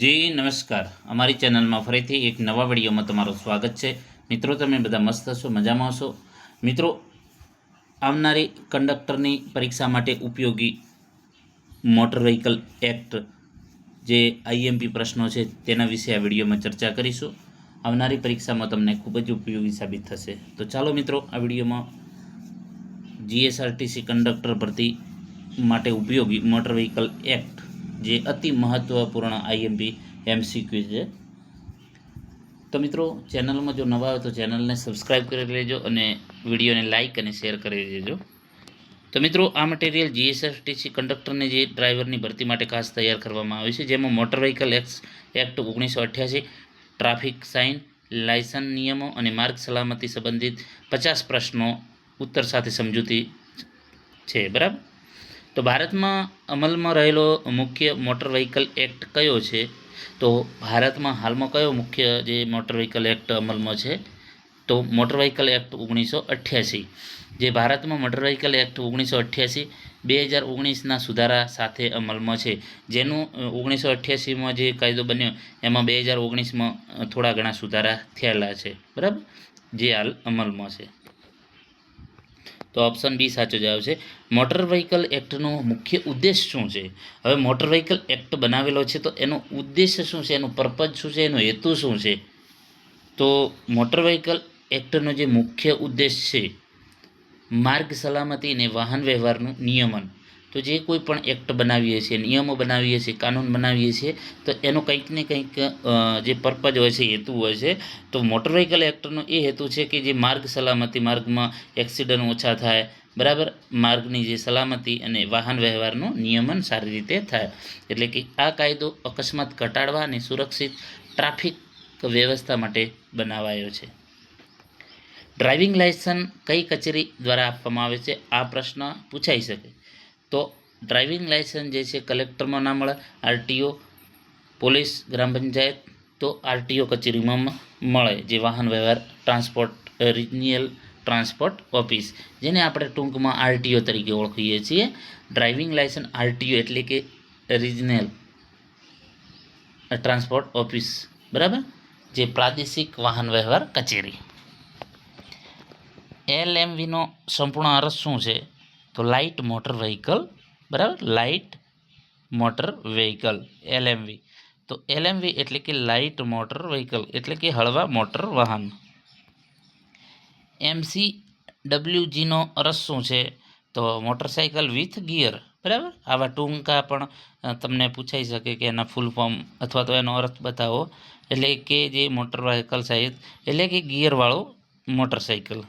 જી નમસ્કાર. અમારી ચેનલમાં ફરીથી એક નવા વિડીયોમાં તમારું સ્વાગત છે. મિત્રો, તમે બધા મસ્ત હશો, મજામાં હશો. મિત્રો, આવનારી કંડક્ટરની પરીક્ષા માટે ઉપયોગી મોટર વ્હીકલ એક્ટ જે આઈએમપી પ્રશ્નો છે તેના વિશે આ વિડીયોમાં ચર્ચા કરીશું. આવનારી પરીક્ષામાં તમને ખૂબ જ ઉપયોગી સાબિત થશે. તો ચાલો મિત્રો, આ વિડીયોમાં જીએસઆરટીસી કંડક્ટર ભરતી માટે ઉપયોગી મોટર વ્હીકલ એક્ટ જે અતિ મહત્ત્વપૂર્ણ આઈએમપી એમસીક્યુ છે. તો મિત્રો, ચેનલમાં જો નવા હોય તો ચેનલને સબસ્ક્રાઈબ કરી લેજો અને વિડીયોને લાઇક અને શેર કરી દેજો. તો મિત્રો, આ મટીરિયલ જીએસઆરટીસી કંડક્ટરની જે ડ્રાઈવરની ભરતી માટે ખાસ તૈયાર કરવામાં આવ્યું છે, જેમાં motor vehicle act 1988, traffic sign, licence નિયમો અને માર્ગ સલામતી સંબંધિત 50 પ્રશ્નો ઉત્તર સાથે સમજૂતી છે. બરાબર. તો ભારતમાં અમલમાં રહેલો મુખ્ય મોટર વ્હીકલ એક્ટ કયો છે? તો ભારતમાં હાલમાં કયો મુખ્ય જે મોટર વ્હીકલ એક્ટ અમલમાં છે? તો મોટર વ્હીકલ એક્ટ 1988, જે ભારતમાં મોટર વ્હીકલ એક્ટ 1988 2019ના સુધારા સાથે અમલમાં છે. જેનું 1988માં જે કાયદો બન્યો એમાં 2019માં થોડા ઘણા સુધારા થયેલા છે. બરાબર, જે હાલ અમલમાં છે. તો ઓપ્શન બી સાચો જવાબ છે. મોટર વ્હીકલ એક્ટનો મુખ્ય ઉદ્દેશ શું છે? હવે મોટર વ્હીકલ એક્ટ બનાવેલો છે તો એનો ઉદ્દેશ શું છે, એનું પર્પઝ શું છે, એનો હેતુ શું છે? તો મોટર વ્હીકલ એક્ટનો જે મુખ્ય ઉદ્દેશ છે, માર્ગ સલામતી અને વાહન વ્યવહારનું નિયમન. તો જે કોઈ પણ એક્ટ બનાવીએ છીએ, નિયમો બનાવીએ છીએ, કાનૂન બનાવીએ છીએ, તો એનો કંઈક ને કંઈક જે પર્પઝ હોય છે, હેતુ હોય છે. તો મોટર વ્હીકલ એક્ટનો એ હેતુ છે કે જે માર્ગ સલામતી, માર્ગમાં એક્સિડન્ટ ઓછા થાય, બરાબર, માર્ગની જે સલામતી અને વાહન વ્યવહારનું નિયમન સારી રીતે થાય. એટલે કે આ કાયદો અકસ્માત ઘટાડવા અને સુરક્ષિત ટ્રાફિક વ્યવસ્થા માટે બનાવાયો છે. ડ્રાઇવિંગ લાયસન્સ કઈ કચેરી દ્વારા આપવામાં આવે છે? આ પ્રશ્ન પૂછાઈ શકે. તો ડ્રાઇવિંગ લાયસન્સ જે છે કલેક્ટરમાં ના મળે, આરટીઓ, પોલીસ, ગ્રામ પંચાયત, તો આરટીઓ કચેરીમાં મળે, જે વાહન વ્યવહાર ટ્રાન્સપોર્ટ રિજિયનલ ટ્રાન્સપોર્ટ ઓફિસ, જેને આપણે ટૂંકમાં આરટીઓ તરીકે ઓળખીએ છીએ. ડ્રાઇવિંગ લાયસન્સ આરટીઓ એટલે કે રિજિયનલ ટ્રાન્સપોર્ટ ઓફિસ, બરાબર, જે પ્રાદેશિક વાહન વ્યવહાર કચેરી. એલએમવીનો સંપૂર્ણ અર્થ શું છે? તો લાઇટ મોટર વ્હીકલ, બરાબર, લાઇટ મોટર વ્હીકલ, એલએમવી. તો એલએમવી એટલે કે લાઇટ મોટર વ્હીકલ એટલે કે હળવા મોટર વાહન. એમસીડબ્લ્યુજીનો અર્થ શું છે? તો મોટરસાઇકલ વિથ ગિયર, બરાબર. આવા ટૂંકા પણ તમને પૂછાઈ શકે કે એના ફૂલ ફોર્મ અથવા તો એનો અર્થ બતાવો. એટલે કે જે મોટર વ્હીકલ સાહિત એટલે કે ગિયરવાળું મોટરસાઇકલ.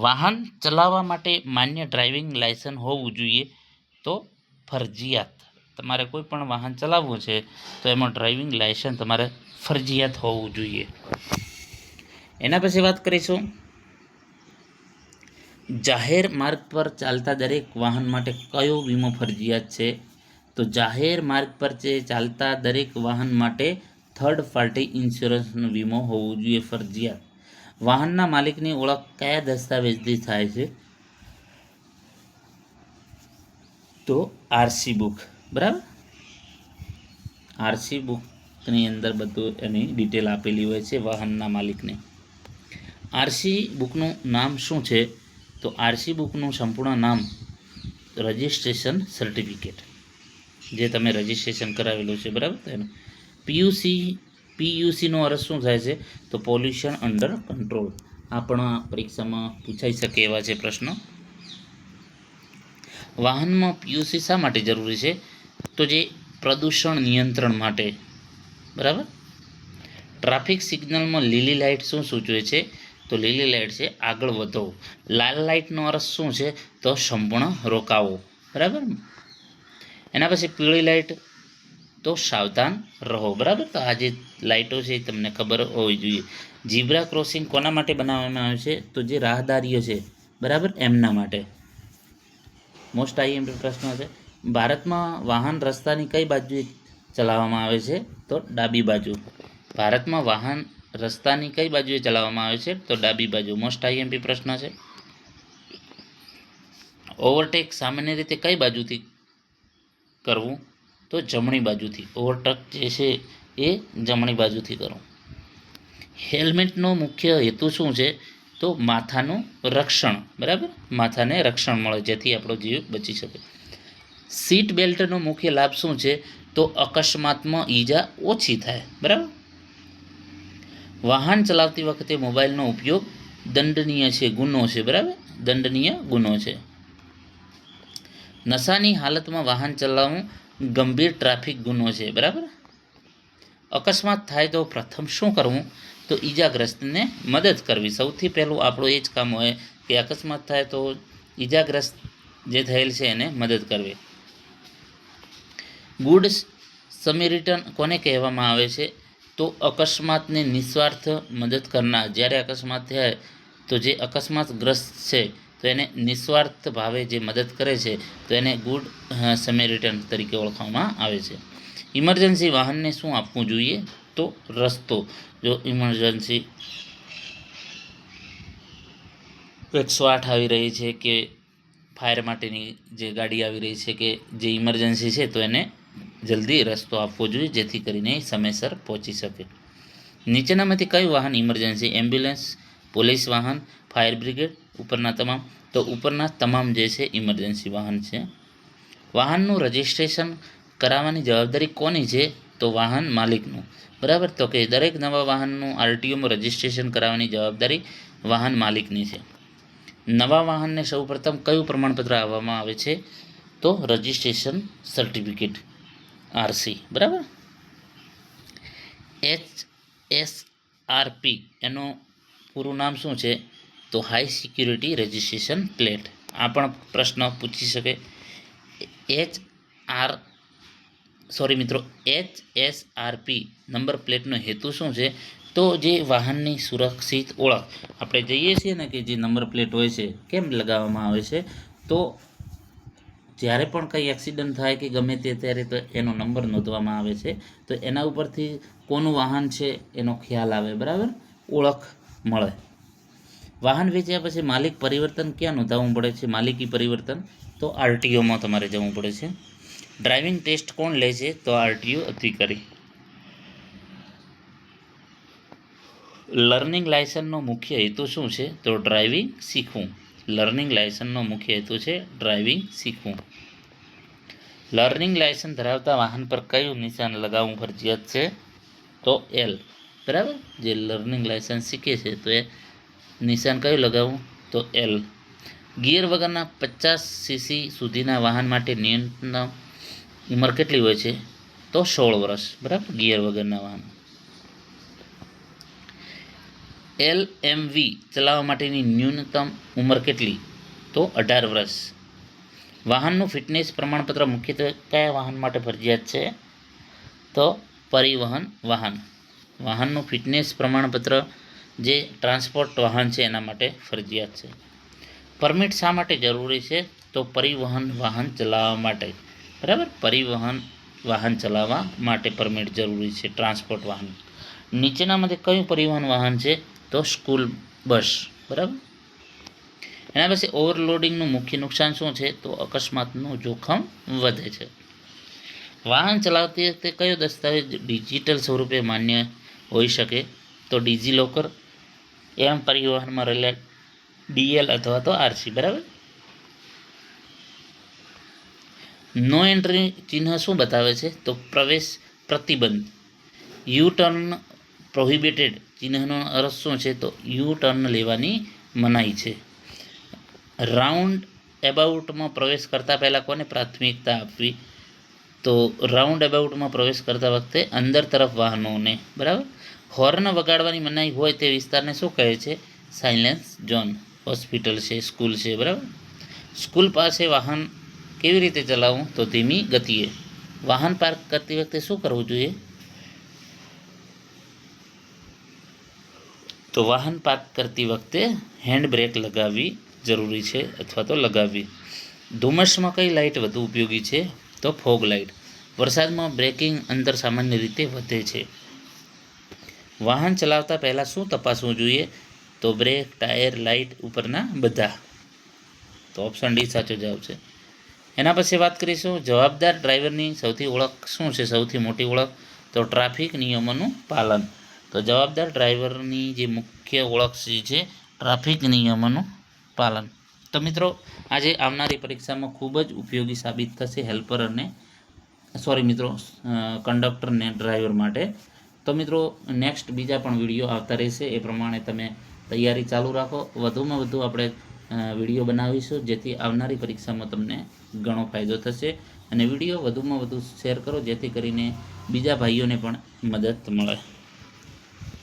વાહન ચલાવવા માટે માન્ય ડ્રાઇવિંગ લાયસન્સ હોવું જોઈએ? તો ફરજિયાત. તમારે કોઈ પણ વાહન ચલાવવું છે તો એમાં ડ્રાઇવિંગ લાયસન્સ તમારે ફરજિયાત હોવું જોઈએ. એના પછી વાત કરીશું, જાહેર માર્ગ પર ચાલતા દરેક વાહન માટે કયો વીમો ફરજિયાત છે? તો જાહેર માર્ગ પર ચાલતા દરેક વાહન માટે થર્ડ પાર્ટી ઇન્સ્યોરન્સનો વીમો હોવો જોઈએ, ફરજિયાત. વાહનના માલિકની ઓળખ કયા દસ્તાવેજથી થાય છે? તો આરસી બુક, બરાબર. આરસી બુકની અંદર બધું એની ડિટેલ આપેલી હોય છે વાહનના માલિકને. આરસી બુકનું નામ શું છે? તો આરસી બુકનું સંપૂર્ણ નામ રજિસ્ટ્રેશન સર્ટિફિકેટ, જે તમે રજિસ્ટ્રેશન કરાવેલું છે, બરાબર. એનું પીયુસીનો અર્થ શું થાય છે? તો પોલ્યુશન અંડર કંટ્રોલ. આ પણ પરીક્ષામાં પૂછાઈ શકે એવા છે પ્રશ્નો. વાહનમાં પીયુસી શા માટે જરૂરી છે? તો જે પ્રદૂષણ નિયંત્રણ માટે, બરાબર. ટ્રાફિક સિગ્નલમાં લીલી લાઇટ શું સૂચવે છે? તો લીલી લાઇટ છે આગળ વધો. લાલ લાઇટનો અર્થ શું છે? તો સંપૂર્ણ રોકાવો, બરાબર. એના પછી પીળી લાઇટ તો સાવધાન રહો, બરાબર. તો આ જે લાઇટો છે એ તમને ખબર હોવી જોઈએ. ઝીબ્રા ક્રોસિંગ કોના માટે બનાવવામાં આવે છે? તો જે રાહદારીઓ છે, બરાબર, એમના માટે. મોસ્ટ આઈએમપી પ્રશ્ન છે. ભારતમાં વાહન રસ્તાની કઈ બાજુએ ચલાવવામાં આવે છે? તો ડાબી બાજુ. ભારતમાં વાહન રસ્તાની કઈ બાજુએ ચલાવવામાં આવે છે? તો ડાબી બાજુ. મોસ્ટ આઈએમપી પ્રશ્ન છે. ઓવરટેક સામાન્ય રીતે કઈ બાજુથી કરવું? તો જમણી બાજુથી. ઓવરટેક જે છે એ જમણી બાજુથી કરો. હેલ્મેટનો મુખ્ય હેતુ શું છે? તો માથાનું રક્ષણ, બરાબર, માથાને રક્ષણ મળે જેથી આપણો જીવ બચી શકે. સીટ બેલ્ટનો મુખ્ય લાભ શું છે? તો અકસ્માતમાં ઈજા ઓછી થાય, બરાબર. વાહન ચલાવતી વખતે મોબાઈલનો ઉપયોગ દંડનીય છે, ગુનો છે, બરાબર, દંડનીય ગુનો છે. નશાની હાલતમાં વાહન ચલાવવું ગંભીર ટ્રાફિક ગુનો છે, બરાબર. અકસ્માત થાય તો પ્રથમ શું કરવું? તો ઈજાગ્રસ્તને મદદ કરવી. સૌથી પહેલું આપણું એ જ કામ હોય કે અકસ્માત થાય તો ઈજાગ્રસ્ત જે થયેલ છે એને મદદ કરવી. ગુડ સમેરિટન કોને કહેવામાં આવે છે? તો અકસ્માતને નિસ્વાર્થ મદદ કરનાર. જ્યારે અકસ્માત થાય તો જે અકસ્માતગ્રસ્ત છે તો એને નિસ્વાર્થ ભાવે જે મદદ કરે છે તો એને ગુડ સમેરિટન તરીકે ઓળખવામાં આવે છે. ઇમરજન્સી વાહનને શું આપવું જોઈએ? તો રસ્તો. જો ઇમરજન્સી 108 આવી રહી છે કે ફાયર માટેની જે ગાડી આવી રહી છે કે જે ઇમરજન્સી છે તો એને જલ્દી રસ્તો આપવો જોઈએ જેથી કરીને સમયસર પહોંચી શકે. નીચેનામાંથી કયું વાહન ઇમરજન્સી? એમ્બ્યુલન્સ, પોલીસ વાહન, ફાયર બ્રિગેડ, ઉપરના તમામ? તો ઉપરના તમામ જે છે ઇમરજન્સી વાહન છે. વાહનનું રજિસ્ટ્રેશન કરાવવાની જવાબદારી કોની છે? તો વાહન માલિકનું, બરાબર. તો કે દરેક નવા વાહનનું આરટીઓમાં રજિસ્ટ્રેશન કરાવવાની જવાબદારી વાહન માલિકની છે. નવા વાહનને સૌપ્રથમ કયું પ્રમાણપત્ર આપવામાં આવે છે? તો રજિસ્ટ્રેશન સર્ટિફિકેટ, આરસી, બરાબર. HSRP એનું પૂરું નામ શું છે? તો હાઈ સિક્યુરિટી રજિસ્ટ્રેશન પ્લેટ. આ પણ પ્રશ્ન પૂછી શકે. HSRP નંબર પ્લેટનો હેતુ શું છે? તો જે વાહનની સુરક્ષિત ઓળખ. આપણે જઈએ છીએ ને કે જે નંબર પ્લેટ હોય છે કેમ લગાવવામાં આવે છે? તો જ્યારે પણ કંઈ એક્સિડન્ટ થાય કે ગમે તે ત્યારે તો એનો નંબર નોંધવામાં આવે છે તો એના ઉપરથી કોનું વાહન છે એનો ખ્યાલ આવે, બરાબર, ઓળખ મળે. વાહન વેચ્યા પછી માલિક પરિવર્તન ક્યાં નોંધાવવું પડે છે? માલિકી પરિવર્તન તો આરટીઓમાં તમારે જવું પડે છે. ડ્રાઇવિંગ ટેસ્ટ કોણ લે છે? તો આરટીઓ અધિકારી. લર્નિંગ લાયસન્સનો મુખ્ય હેતુ શું છે? તો ડ્રાઇવિંગ શીખવું. લર્નિંગ લાયસન્સનો મુખ્ય હેતુ છે ડ્રાઇવિંગ શીખવું. લર્નિંગ લાયસન્સ ધરાવતા વાહન પર કયું નિશાન લગાવવું ફરજિયાત છે? તો એલ, બરાબર. જે લર્નિંગ લાયસન્સ શીખે છે તો એ નિશાન કયું લગાવવું? તો એલ. ગિયર વગરના 50 સીસી સુધીના વાહન માટે ન્યૂનતમ ઉંમર કેટલી હોય છે? તો 16 વર્ષ, બરાબર, ગિયર વગરના વાહન. LMV ચલાવવા માટેની ન્યૂનતમ ઉંમર કેટલી? તો 18 વર્ષ. વાહનનું ફિટનેસ પ્રમાણપત્ર મુખ્યત્વે કયા વાહન માટે ફરજિયાત છે? તો પરિવહન વાહન. વાહનનું ફિટનેસ પ્રમાણપત્ર જે ટ્રાન્સપોર્ટ વાહન છે એના માટે ફરજિયાત છે. પરમિટ શા માટે જરૂરી છે? તો પરિવહન વાહન ચલાવવા માટે, બરાબર. પરિવહન વાહન ચલાવવા માટે પરમિટ જરૂરી છે, ટ્રાન્સપોર્ટ વાહન. નીચેનામાંથી કયું પરિવહન વાહન છે? તો સ્કૂલ બસ, બરાબર. એના પછી ઓવરલોડિંગનું મુખ્ય નુકસાન શું છે? તો અકસ્માતનું જોખમ વધે છે. વાહન ચલાવતી વખતે કયો દસ્તાવેજ ડિજિટલ સ્વરૂપે માન્ય હોઈ શકે? તો ડિજીલોકર, એમ પરિવહનમાં રહેલા DL અથવા તો આરસી, બરાબર. નો એન્ટ્રી ચિહ્ન શું બતાવે છે? તો પ્રવેશ પ્રતિબંધ. યુ ટર્ન પ્રોહિબિટેડ ચિહ્નનો અર્થ શું છે? તો યુ ટર્ન લેવાની મનાઈ છે. રાઉન્ડ એબાઉટમાં પ્રવેશ કરતાં પહેલાં કોને પ્રાથમિકતા આપવી? તો રાઉન્ડ એબાઉટમાં પ્રવેશ કરતા વખતે અંદર તરફ વાહનોને, બરાબર. હોર્ન વગાડવાની મનાઈ હોય તે વિસ્તારને શું કહે છે? Silence zone. હોસ્પિટલ છે, સ્કૂલ છે, બરાબર. સ્કૂલ પાસે વાહન કેવી રીતે ચલાવવું? તો ધીમી ગતિએ. વાહન પાર્ક કરતી વખતે શું કરવું જોઈએ? તો વાહન પાર્ક કરતી વખતે હેન્ડ બ્રેક લગાવવી જરૂરી છે અથવા તો લગાવવી. ધુમ્મસમાં કઈ લાઇટ વધુ ઉપયોગી છે? તો ફોગ લાઇટ. વરસાદમાં બ્રેકિંગ અંતર સામાન્ય રીતે વધે છે. વાહન ચલાવતા પહેલાં શું તપાસવું જોઈએ? તો બ્રેક, ટાયર, લાઇટ, ઉપરના બધા. તો ઓપ્શન ડી સાચો જવાબ છે. એના પછી વાત કરીશું જવાબદાર ડ્રાઈવરની સૌથી ઓળખ શું છે? સૌથી મોટી ઓળખ તો તો ટ્રાફિક નિયમોનું પાલન. તો જવાબદાર ડ્રાઈવરની જે મુખ્ય ઓળખ છે ટ્રાફિક નિયમોનું પાલન. તો મિત્રો આજે આવનારી પરીક્ષામાં ખૂબ જ ઉપયોગી સાબિત થશે હેલ્પર અને કંડક્ટર ને ડ્રાઈવર માટે. તો મિત્રો નેક્સ્ટ બીજા પણ વિડીયો આવતા રહેશે, એ પ્રમાણે તમે તૈયારી ચાલુ રાખો. વધુમાં વધુ આપણે વિડીયો બનાવીશું જેથી આવનારી પરીક્ષામાં તમને ઘણો ફાયદો થશે. અને વિડીયો વધુમાં વધુ શેર કરો જેથી કરીને બીજા ભાઈઓને પણ મદદ મળે.